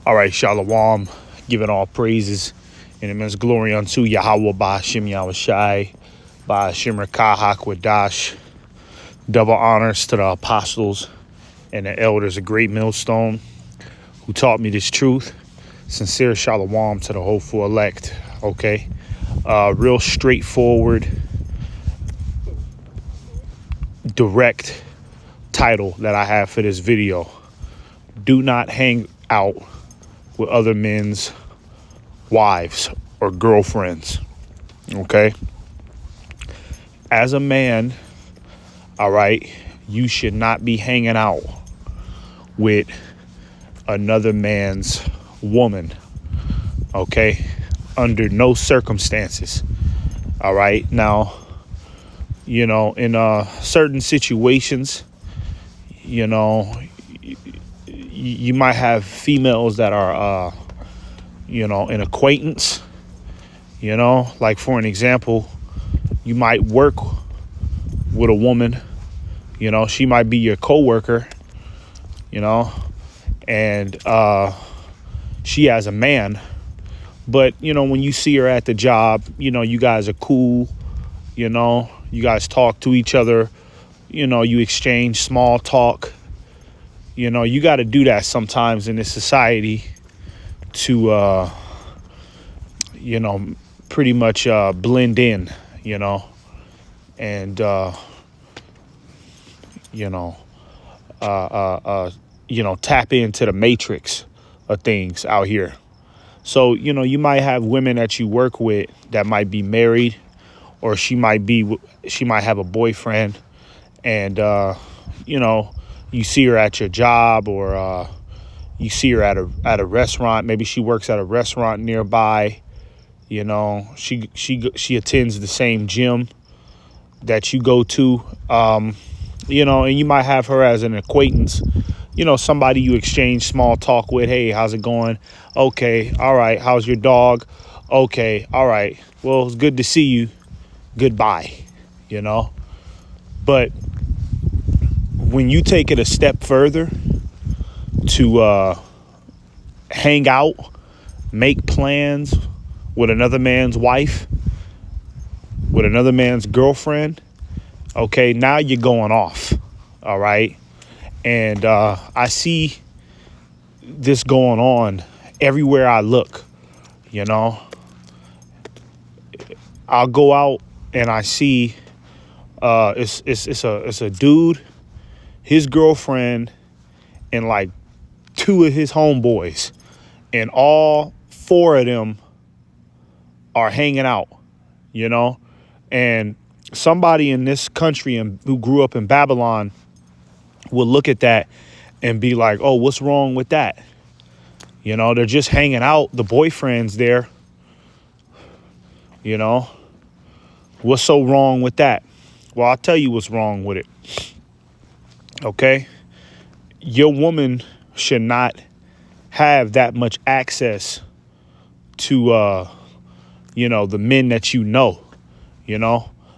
All right, Shalom, giving all praises and immense glory unto Yahweh by Hashem Yahushai, by Hashem Rekah HaKodash. Double honors to the apostles and the elders of Great Millstone who taught me this truth. Sincere Shalom to the hopeful elect. Okay, real straightforward, direct title that I have for this video. Do not hang out with other men's wives or girlfriends. Okay, as a man, all right, you should not be hanging out with another man's woman. Okay, under no circumstances. All right, now, you know, in certain situations, you know, you might have females that are, you know, an acquaintance, you know, like for an example, you might work with a woman, you know, she might be your coworker, you know, and she has a man. But, you know, when you see her at the job, you know, you guys are cool, you know, you guys talk to each other, you know, you exchange small talk. You know, you got to do that sometimes in this society to, you know, pretty much blend in, you know, and, you know, tap into the matrix of things out here. So, you know, you might have women that you work with that might be married, or she might have a boyfriend, and, you know, you see her at your job, or you see her at a restaurant. Maybe she works at a restaurant nearby. You know, she attends the same gym that you go to. You know, and you might have her as an acquaintance. You know, somebody you exchange small talk with. Hey, how's it going? Okay, all right. How's your dog? Okay, all right. Well, it's good to see you. Goodbye. You know, but when you take it a step further to hang out, make plans with another man's wife, with another man's girlfriend, okay, now you're going off, all right? And I see this going on everywhere I look, you know? I'll go out and I see it's a dude, his girlfriend, and like two of his homeboys, and all four of them are hanging out, you know, and somebody in this country who grew up in Babylon will look at that and be like, oh, what's wrong with that? You know, they're just hanging out. The boyfriend's there. You know, what's so wrong with that? Well, I'll tell you what's wrong with it. Okay, your woman should not have that much access to, you know, the men that you know,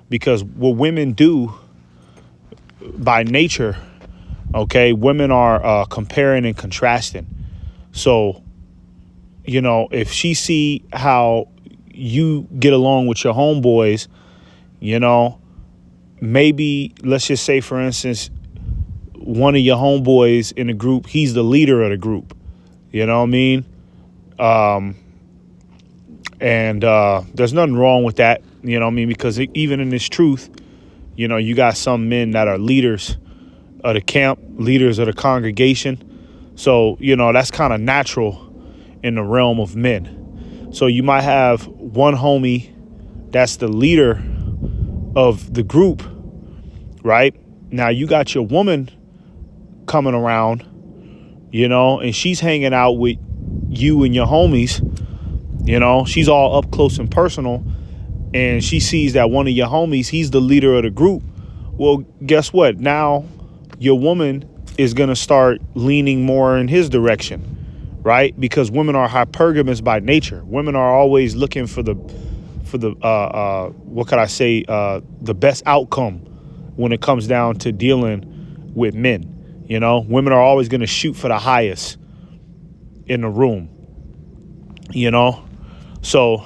because what women do by nature, okay, women are comparing and contrasting. So, you know, if she see how you get along with your homeboys, you know, maybe let's just say, for instance, one of your homeboys in the group, he's the leader of the group. You know what I mean? And there's nothing wrong with that. You know what I mean? Because even in this truth, you know, you got some men that are leaders of the camp, leaders of the congregation. So, you know, that's kind of natural in the realm of men. So you might have one homie that's the leader of the group, right? Now you got your woman coming around, you know, and she's hanging out with you and your homies, you know, she's all up close and personal, and she sees that one of your homies, he's the leader of the group. Well, guess what? Now your woman is going to start leaning more in his direction, right? Because women are hypergamous by nature. Women are always looking for the what could I say, the best outcome when it comes down to dealing with men. You know, women are always going to shoot for the highest in the room, you know? So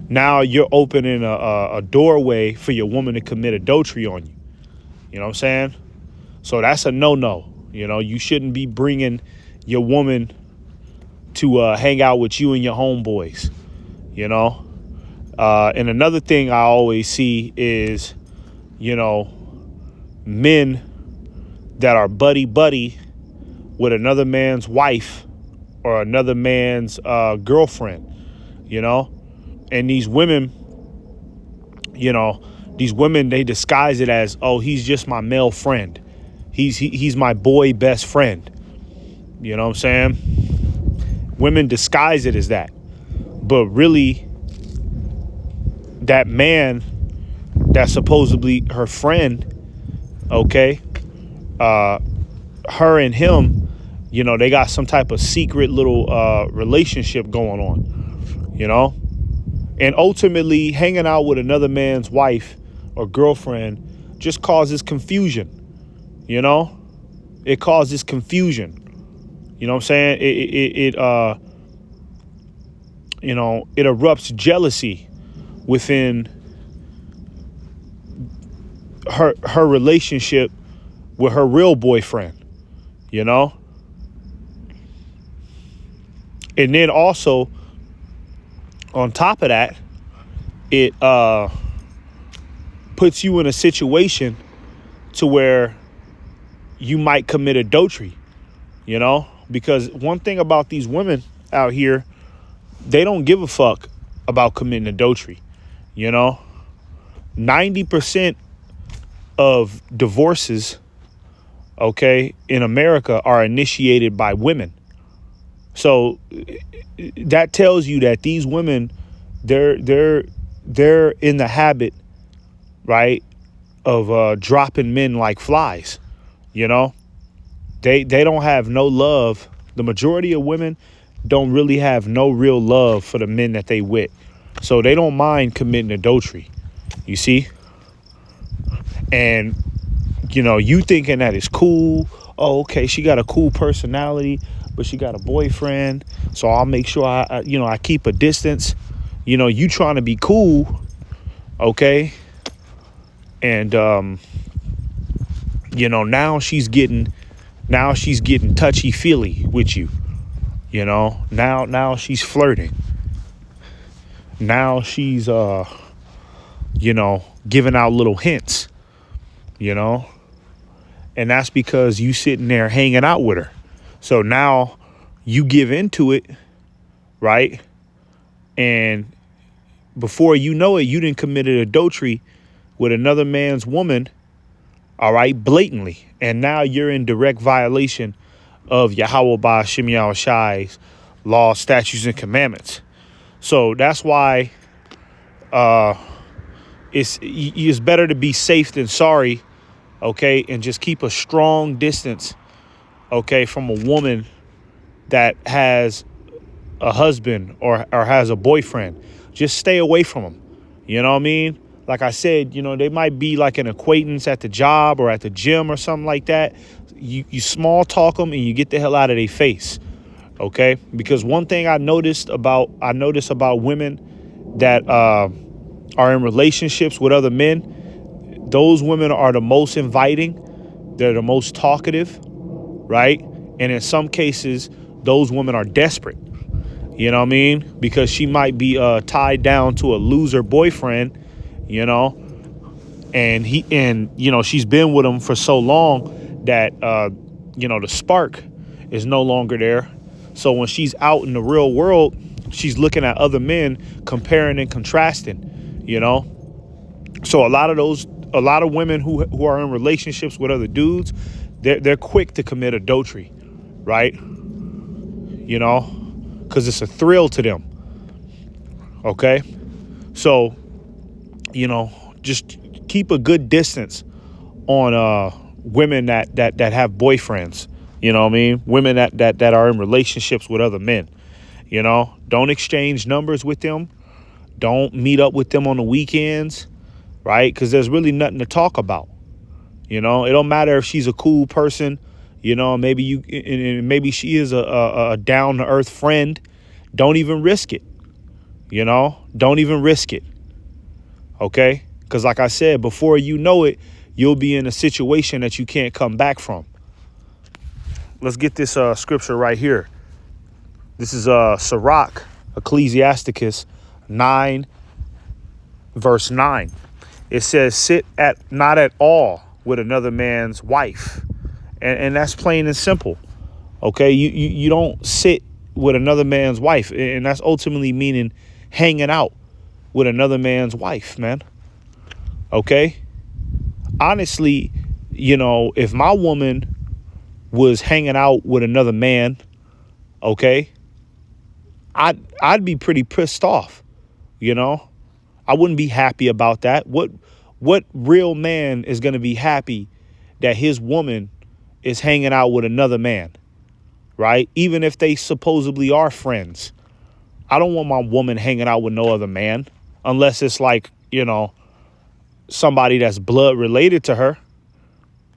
now you're opening a doorway for your woman to commit adultery on you. You know what I'm saying? So that's a no-no. You know, you shouldn't be bringing your woman to hang out with you and your homeboys, you know? And another thing I always see is, you know, men that are buddy-buddy with another man's wife or another man's girlfriend, you know? And these women, you know, they disguise it as, oh, he's just my male friend. He's my boy best friend. You know what I'm saying? Women disguise it as that. But really, that man that's supposedly her friend, okay, her and him, you know, they got some type of secret little relationship going on, you know? And ultimately, hanging out with another man's wife or girlfriend just causes confusion, you know? It causes confusion. You know what I'm saying? It you know, it erupts jealousy within her relationship with her real boyfriend, you know? And then also, on top of that, it puts you in a situation to where you might commit adultery, you know? Because one thing about these women out here, they don't give a fuck about committing adultery, you know? 90% of divorces, okay, in America are initiated by women. So that tells you that these women, they're in the habit, right, of dropping men like flies, you know? They don't have no love. The majority of women don't really have no real love for the men that they with. So they don't mind committing adultery, you see? And, you know, you thinking that it's cool. Oh, okay, she got a cool personality, but she got a boyfriend. So I'll make sure I keep a distance. You know, you trying to be cool, okay? And, you know, now she's getting touchy-feely with you, you know. Now she's flirting. Now she's, you know, giving out little hints, you know. And that's because you sitting there hanging out with her. So now you give into it, right? And before you know it, you done committed adultery with another man's woman, all right, blatantly. And now you're in direct violation of Yahweh Ba Shem Yahweh Shai's laws, statutes, and commandments. So that's why it's better to be safe than sorry, okay? And just keep a strong distance, okay, from a woman that has a husband or has a boyfriend. Just stay away from them. You know what I mean? Like I said, you know, they might be like an acquaintance at the job or at the gym or something like that. You small talk them and you get the hell out of their face. Okay? Because one thing I notice about women that are in relationships with other men, those women are the most inviting. They're the most talkative, right? And in some cases, those women are desperate. You know what I mean? Because she might be tied down to a loser boyfriend, you know, and you know, she's been with him for so long that, you know, the spark is no longer there. So when she's out in the real world, she's looking at other men, comparing and contrasting, you know. So a lot of women who are in relationships with other dudes, they're quick to commit adultery, right? You know, because it's a thrill to them. Okay. So, you know, just keep a good distance on women that have boyfriends. You know what I mean? Women that are in relationships with other men. You know, don't exchange numbers with them. Don't meet up with them on the weekends, right? Because there's really nothing to talk about. You know, it don't matter if she's a cool person, You know, maybe and maybe she is a down to earth friend. Don't even risk it. You know, don't even risk it. OK, because like I said, before you know it, you'll be in a situation that you can't come back from. Let's get this scripture right here. This is Sirach, Ecclesiasticus 9, verse 9. It says, sit at not at all with another man's wife. And that's plain and simple. OK, you don't sit with another man's wife. And that's ultimately meaning hanging out with another man's wife, man. OK, honestly, you know, if my woman was hanging out with another man, OK, I'd be pretty pissed off. You know, I wouldn't be happy about that. What real man is going to be happy that his woman is hanging out with another man, right? Even if they supposedly are friends. I don't want my woman hanging out with no other man unless it's like, you know, somebody that's blood related to her.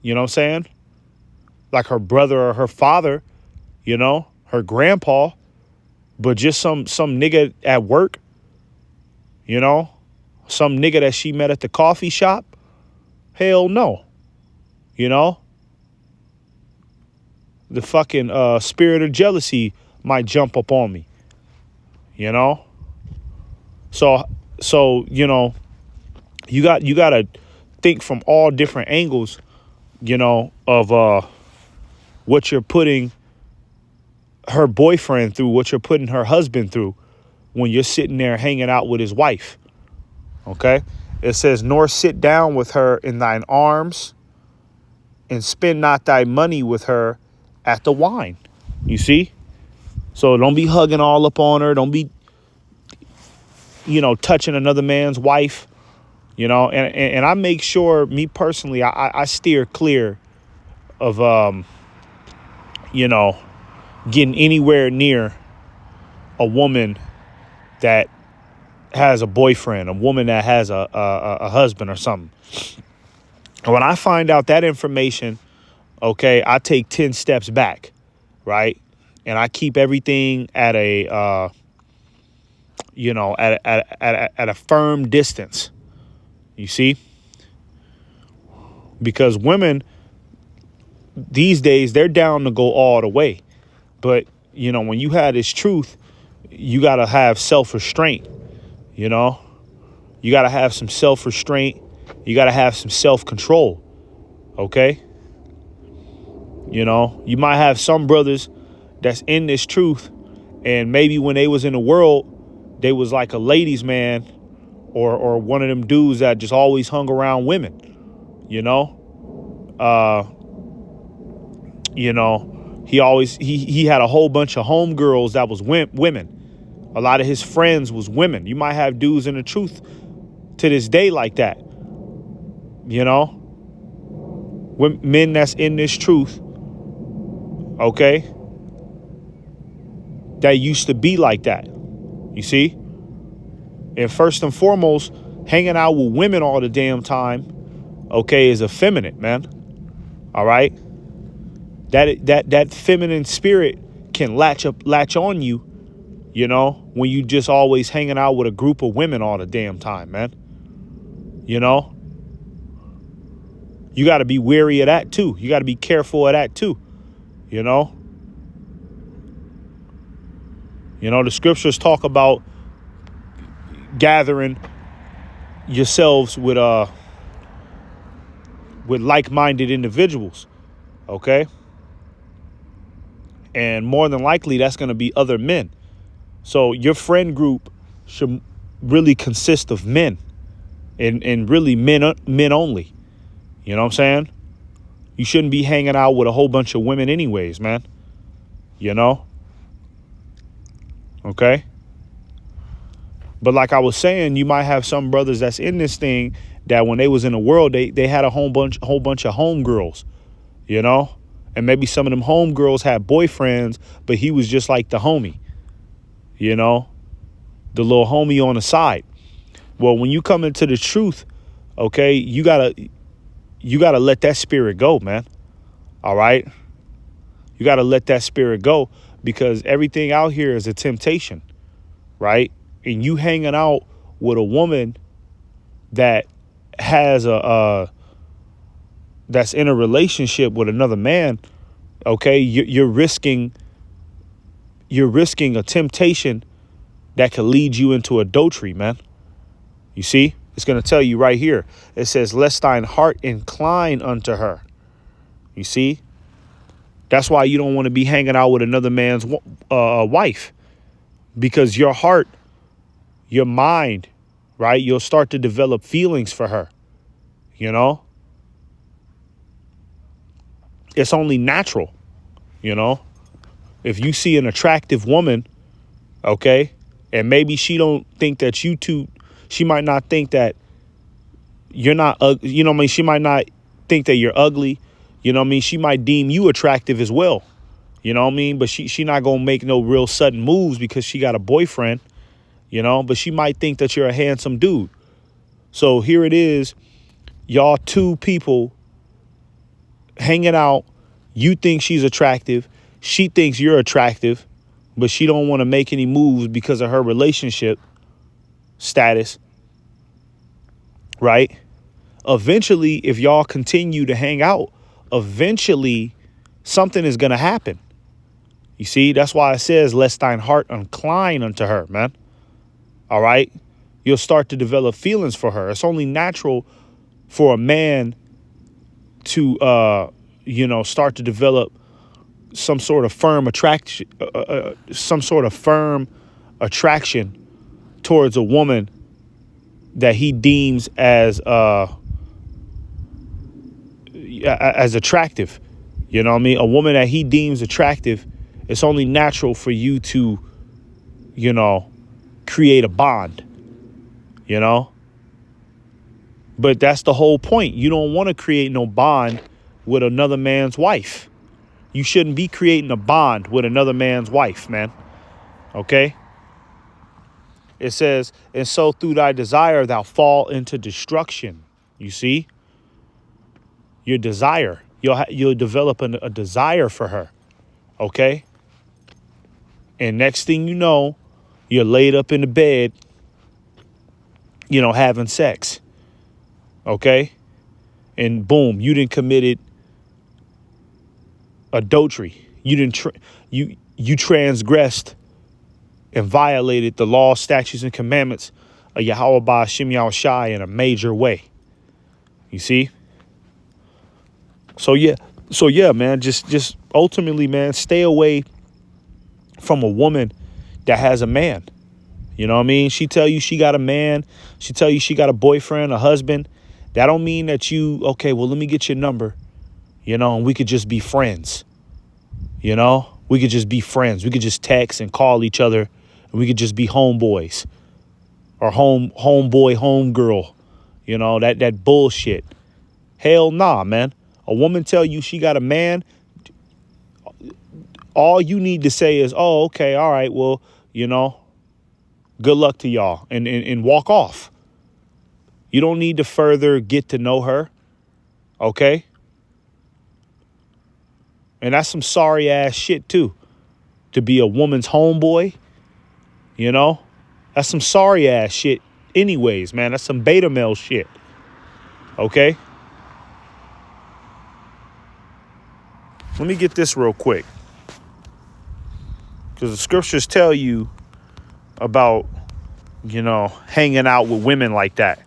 You know what I'm saying? Like her brother or her father, you know, her grandpa, but just some nigga at work, you know, some nigga that she met at the coffee shop. Hell no. You know, the fucking spirit of jealousy might jump up on me, you know? So, you know, you got to think from all different angles, you know, of what you're putting her boyfriend through, what you're putting her husband through when you're sitting there hanging out with his wife. OK, it says, nor sit down with her in thine arms and spend not thy money with her at the wine. You see? So don't be hugging all up on her. Don't be, you know, touching another man's wife, you know, and I make sure, me personally, I steer clear of, you know, getting anywhere near a woman that has a boyfriend, a woman that has a husband or something. And when I find out that information, okay, I take 10 steps back, right? And I keep everything at a, you know, at a firm distance. You see? Because women these days, they're down to go all the way. But, you know, when you have this truth, you got to have self-restraint, you know? You got to have some self-restraint. You got to have some self-control, okay? You know, you might have some brothers that's in this truth, and maybe when they was in the world, they was like a ladies' man or one of them dudes that just always hung around women, you know? You know, he had a whole bunch of homegirls that was women. A lot of his friends was women. You might have dudes in the truth to this day like that, you know? Men that's in this truth, okay, that used to be like that, you see? And first and foremost, hanging out with women all the damn time, okay, is effeminate, man. All right? That feminine spirit can latch on you, you know, when you just always hanging out with a group of women all the damn time, man. You know? You got to be wary of that, too. You got to be careful of that, too. You know? You know, the scriptures talk about gathering yourselves with like-minded individuals, okay? And more than likely, that's going to be other men. So your friend group should really consist of men, and really men only. You know what I'm saying? You shouldn't be hanging out with a whole bunch of women anyways, man. You know? Okay? But like I was saying, you might have some brothers that's in this thing that when they was in the world, they had a whole bunch of homegirls, you know? And maybe some of them homegirls had boyfriends, but he was just like the homie, you know? The little homie on the side. Well, when you come into the truth, okay, you gotta let that spirit go, man. All right? You got to let that spirit go, because everything out here is a temptation, right? And you hanging out with a woman that has that's in a relationship with another man, okay, you're risking a temptation that could lead you into adultery, man. You see, it's going to tell you right here. It says, lest thine heart incline unto her. You see, that's why you don't want to be hanging out with another man's wife, because your heart, your mind, right, you'll start to develop feelings for her. You know, it's only natural. You know, if you see an attractive woman, okay, and maybe she don't think that you two, she might not think that you're not, you know what I mean? She might not think that you're ugly. You know what I mean? She might deem you attractive as well. You know what I mean? But she not going to make no real sudden moves because she got a boyfriend, you know, but she might think that you're a handsome dude. So here it is. Y'all two people hanging out. You think she's attractive. She thinks you're attractive, but she don't want to make any moves because of her relationship status, right? Eventually, if y'all continue to hang out, eventually something is going to happen. You see, that's why it says, lest thine heart incline unto her, man. All right. You'll start to develop feelings for her. It's only natural for a man to, start to develop some sort of firm attraction, towards a woman that he deems as attractive. You know what I mean? A woman that he deems attractive, it's only natural for you to, create a bond, But that's the whole point. You don't want to create no bond with another man's wife. You shouldn't be creating a bond with another man's wife, man. Okay? It says, and so through thy desire, thou fall into destruction. You see? Your desire. You'll develop a desire for her. Okay? And next thing you know, you're laid up in the bed, having sex. Okay? And boom, you done committed adultery. You transgressed and violated the law, statutes, and commandments of Yahweh Ba'ashem Yahushai in a major way. You see? So yeah, man, just ultimately, man, stay away from a woman that has a man. You know what I mean? She tell you she got a man. She tell you she got a boyfriend, a husband. That don't mean that okay, well, let me get your number, and we could just be friends. We could just be friends. We could just text and call each other, and we could just be homeboys or homeboy, homegirl. That bullshit. Hell nah, man. A woman tell you she got a man, all you need to say is, oh, okay, all right, well, good luck to y'all, and walk off. You don't need to further get to know her, okay? And that's some sorry ass shit too, to be a woman's homeboy, That's some sorry ass shit anyways, man. That's some beta male shit, okay? Let me get this real quick, because the scriptures tell you about, hanging out with women like that,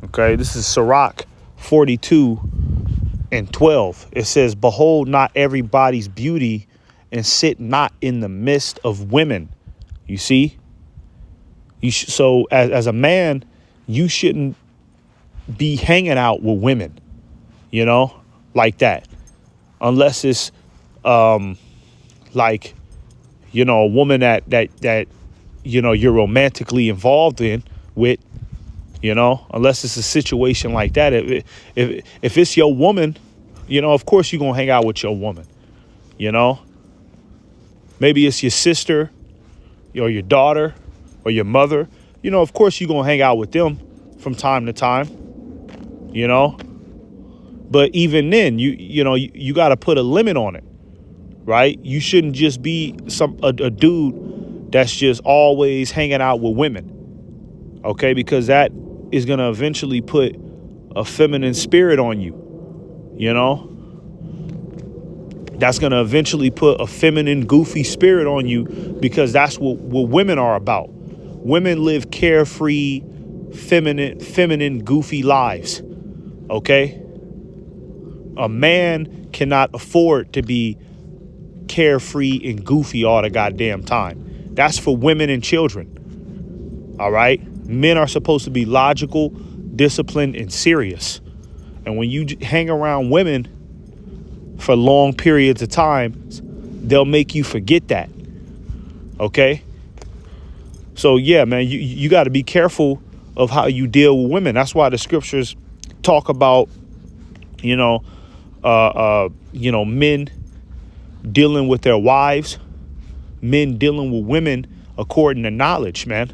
Okay, this is Sirach 42:12. It says, behold not everybody's beauty, and sit not in the midst of women. You see? So as a man, you shouldn't be hanging out with women, like that, unless it's like, a woman that you're romantically involved with, unless it's a situation like that. If it's your woman, of course you're gonna hang out with your woman. Maybe it's your sister or your daughter or your mother. Of course you're gonna hang out with them from time to time. you know. But even then, you got to put a limit on it, right? You shouldn't just be a dude that's just always hanging out with women, okay? Because that is going to eventually put a feminine spirit on you, you know? That's going to eventually put a feminine, goofy spirit on you, because that's what women are about. Women live carefree, feminine, goofy lives, okay? A man cannot afford to be carefree and goofy all the goddamn time. That's for women and children, all right? Men are supposed to be logical, disciplined, and serious. And when you hang around women for long periods of time, they'll make you forget that, okay? So, yeah, man, you got to be careful of how you deal with women. That's why the scriptures talk about, men dealing with their wives, men dealing with women according to knowledge, man,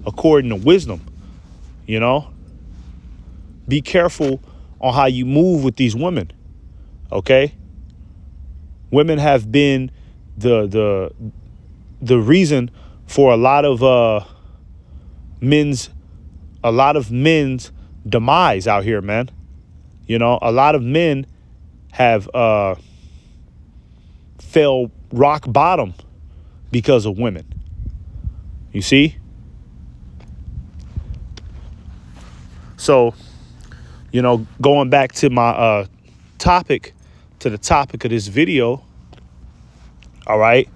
according to wisdom, Be careful on how you move with these women, okay? Women have been the reason for a lot of men's demise out here, man. A lot of men have fell rock bottom because of women. You see? So, going back to my topic, to the topic of this video, all right,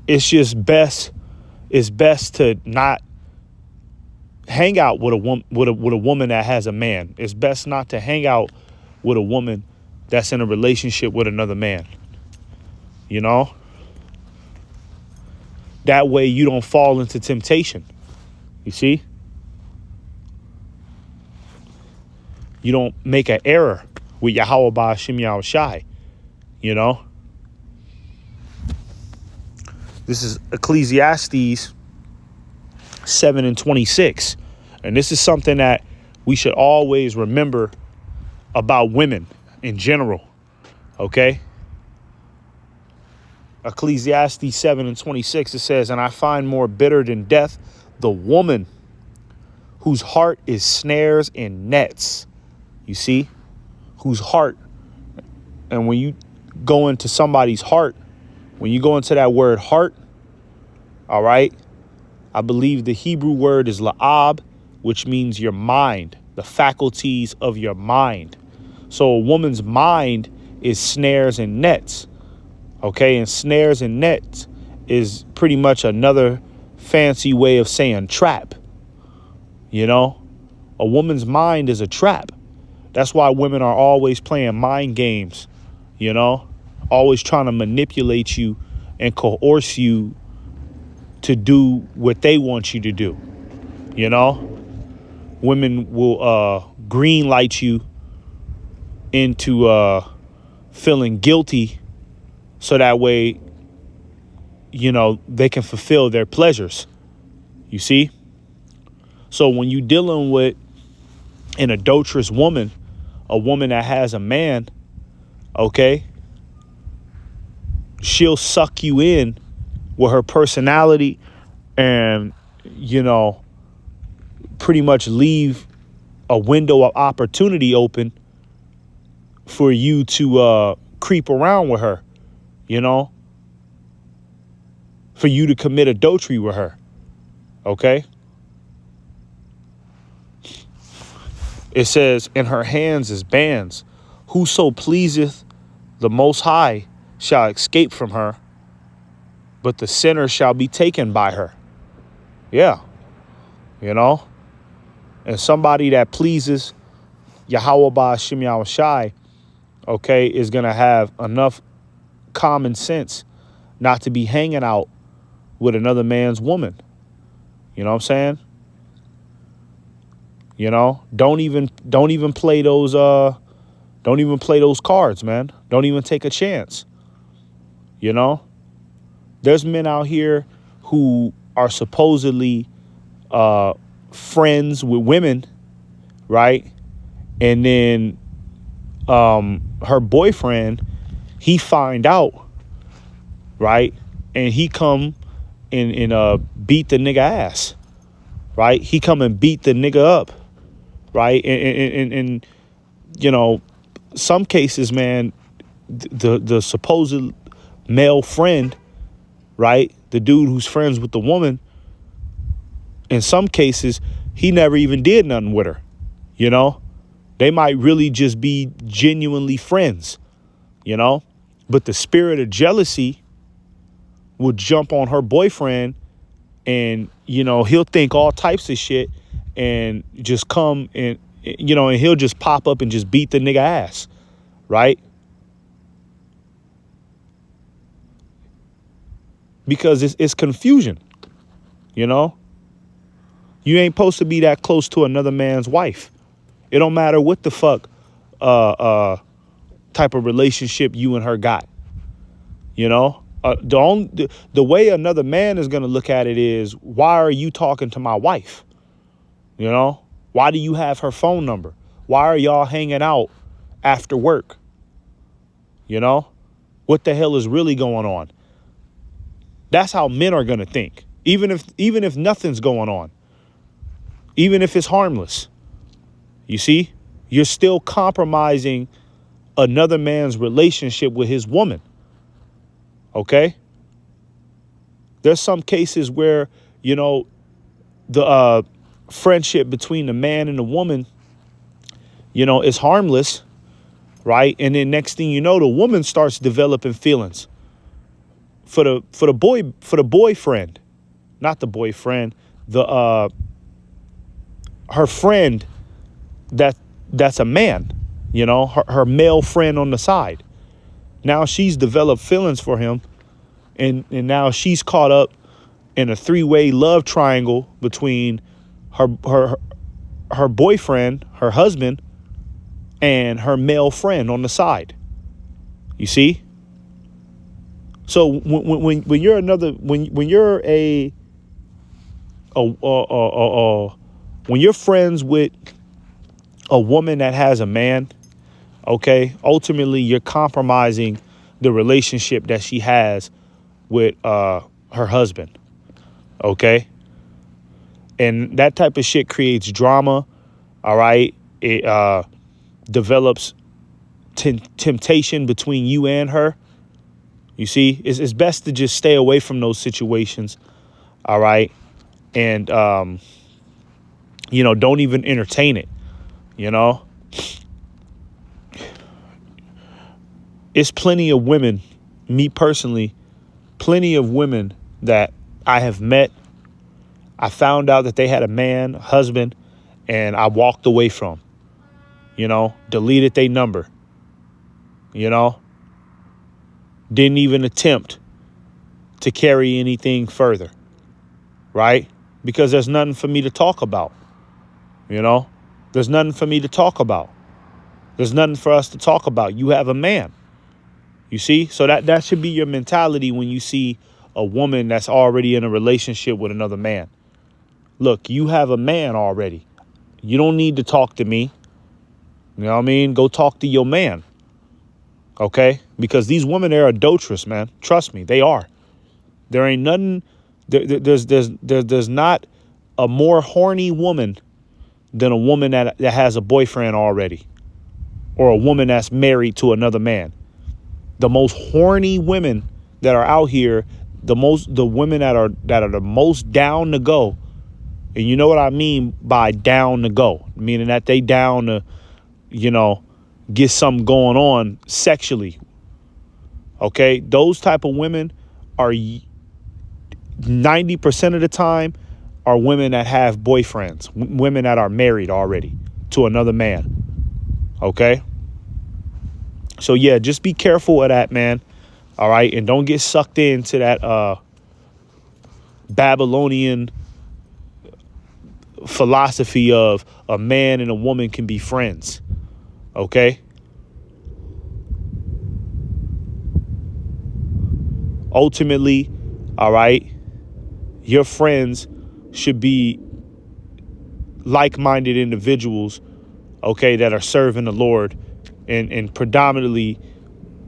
it's best to not hang out with a woman that has a man. It's best not to hang out with a woman that's in a relationship with another man. That way you don't fall into temptation. You see? You don't make an error with Yahweh Ba'Shem Yahweh Shai. This is Ecclesiastes 7:26. And this is something that we should always remember about women in general. Okay? Ecclesiastes 7:26, it says, "And I find more bitter than death the woman whose heart is snares and nets." You see? Whose heart. And when you go into somebody's heart, when you go into that word heart, all right, I believe the Hebrew word is la'ab, which means your mind, the faculties of your mind. So a woman's mind is snares and nets. Okay, and snares and nets is pretty much another fancy way of saying trap. A woman's mind is a trap. That's why women are always playing mind games, always trying to manipulate you and coerce you to do what they want you to do. Women will green light you into feeling guilty, so that way, they can fulfill their pleasures. You see? So when you're dealing with an adulterous woman, a woman that has a man, okay, she'll suck you in with her personality and, pretty much leave a window of opportunity open for you to creep around with her, for you to commit adultery with her. Okay? It says, "In her hands is bands. Whoso pleaseth the Most High shall escape from her, but the sinner shall be taken by her." Yeah. And somebody that pleases Yahweh Ba'Shem Yahweh Shai, okay, is going to have enough common sense not to be hanging out with another man's woman. You know what I'm saying? Don't even play those cards, man. Don't even take a chance. There's men out here who are supposedly friends with women, right? And then her boyfriend, he find out, right? And he come and beat the nigga ass, right? He come and beat the nigga up, right? And you know, some cases, man, the supposed male friend, right? The dude who's friends with the woman, in some cases, he never even did nothing with her, you know? They might really just be genuinely friends, you know? But the spirit of jealousy will jump on her boyfriend and, you know, he'll think all types of shit and just come and, you know, and he'll just pop up and just beat the nigga ass, right? Because it's confusion, you know? You ain't supposed to be that close to another man's wife. It don't matter what the fuck type of relationship you and her got. You know, the way another man is going to look at it is, why are you talking to my wife? You know, why do you have her phone number? Why are y'all hanging out after work? You know, what the hell is really going on? That's how men are going to think, even if nothing's going on, even if it's harmless. You see, you're still compromising another man's relationship with his woman. OK, there's some cases where, you know, the friendship between the man and the woman, you know, is harmless. Right. And then next thing you know, the woman starts developing feelings for the boyfriend, not the boyfriend, her friend that's a man, you know, her male friend on the side. Now she's developed feelings for him, and now she's caught up in a three-way love triangle between her boyfriend, her husband, and her male friend on the side. You see? So when you're when you're friends with a woman that has a man, okay, ultimately you're compromising the relationship that she has with her husband, okay? And that type of shit creates drama, all right? It develops temptation between you and her. You see, it's best to just stay away from those situations, all right? And, you know, don't even entertain it, you know? It's plenty of women, me personally, plenty of women that I have met. I found out that they had a husband, and I walked away from, you know, deleted their number, you know, didn't even attempt to carry anything further, right? Because there's nothing for me to talk about, you know, there's nothing for me to talk about. There's nothing for us to talk about. You have a man. You see, so that should be your mentality when you see a woman that's already in a relationship with another man. Look, you have a man already. You don't need to talk to me. You know what I mean? Go talk to your man. OK, because these women are adulterous, man. Trust me, they are. There ain't nothing. There's not a more horny woman than a woman that has a boyfriend already, or a woman that's married to another man. The most horny women that are out here, the women that are the most down to go. And you know what I mean by down to go, meaning that they down to, you know, get something going on sexually. OK, those type of women are 90% of the time are women that have boyfriends, women that are married already to another man. OK. So, yeah, just be careful of that, man. All right. And don't get sucked into that Babylonian philosophy of a man and a woman can be friends. OK. Ultimately, all right, your friends should be like-minded individuals okay, that are serving the Lord, and predominantly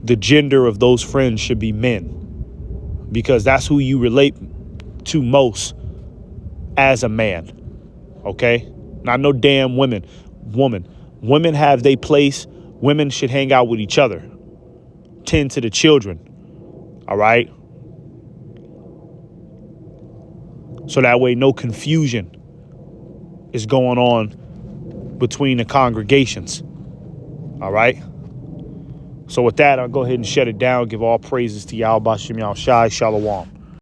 the gender of those friends should be men, because that's who you relate to most as a man. Okay, not no damn women have their place. Women should hang out with each other, tend to the children. All right, so that way no confusion is going on between the congregations. All right. So with that, I'll go ahead and shut it down. Give all praises to Yahweh Bashem Yahushai. Shalom.